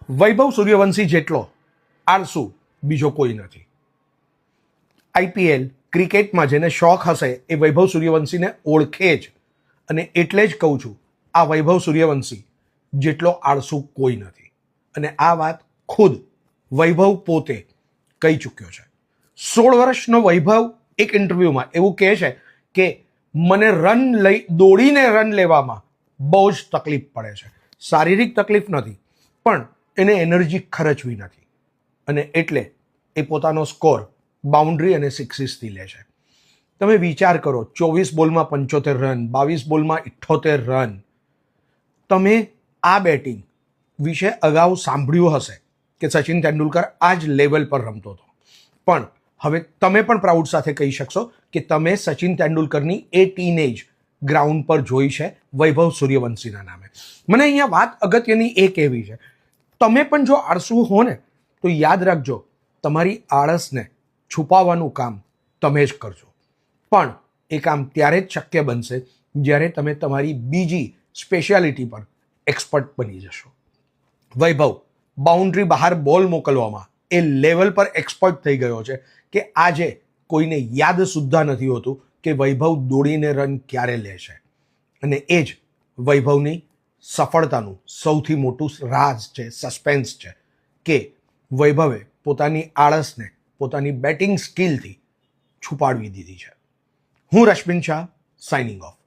વૈભવ સૂર્યવંશી જેટલો આળસુ બીજો કોઈ નથી. આઈપીએલ ક્રિકેટમાં જેને શોખ હશે એ વૈભવ સૂર્યવંશીને ઓળખે જ, અને એટલે જ કહું છું આ વૈભવ સૂર્યવંશી જેટલો આળસુ કોઈ નથી. અને આ વાત ખુદ વૈભવ પોતે કહી ચૂક્યો છે. 16 વર્ષનો વૈભવ એક ઇન્ટરવ્યુમાં એવું કહે છે કે મને દોડીને રન લેવામાં બહુ જ તકલીફ પડે છે. શારીરિક તકલીફ નથી, પણ એને એનર્જી ખર્ચવી નથી, અને એટલે એ પોતાનો સ્કોર બાઉન્ડ્રી અને સિક્સીસથી લે છે. તમે વિચાર કરો, 24 બોલમાં 75 રન, 22 બોલમાં 78 રન. તમે આ બેટિંગ વિશે અગાઉ સાંભળ્યું હશે કે સચિન તેંડુલકર આ જ લેવલ પર રમતો હતો, પણ હવે તમે પણ પ્રાઉડ સાથે કહી શકશો કે તમે સચિન તેંડુલકરની એ ટીનેજ ગ્રાઉન્ડ પર જોઈ છે વૈભવ સૂર્યવંશીના નામે. મને અહીંયા વાત અગત્યની એ કહેવી છે, તમે પણ જો આળસુ હો ને તો યાદ રાખજો તમારી આળસને છુપાવવાનું કામ તમે જ કરજો, પણ એ કામ ત્યારે જ શક્ય બનશે જ્યારે તમે તમારી બીજી સ્પેશિયાલિટી પર એક્સપર્ટ બની જશો. વૈભવ બાઉન્ડ્રી બહાર બોલ મોકલવામાં એ લેવલ પર એક્સપર્ટ થઈ ગયો છે કે આજે કોઈને યાદ સુદ્ધા નથી હોતું કે વૈભવ દોડીને રન ક્યારે લે છે. અને એ જ વૈભવની સફળતાનું સૌથી મોટું રાજ છે, સસ્પેન્સ છે કે વૈભવે પોતાની આળસને પોતાની બેટિંગ સ્કિલથી છુપાડવી દીધી છે. હું રશ્મિન શાહ, સાઇનિંગ ઓફ.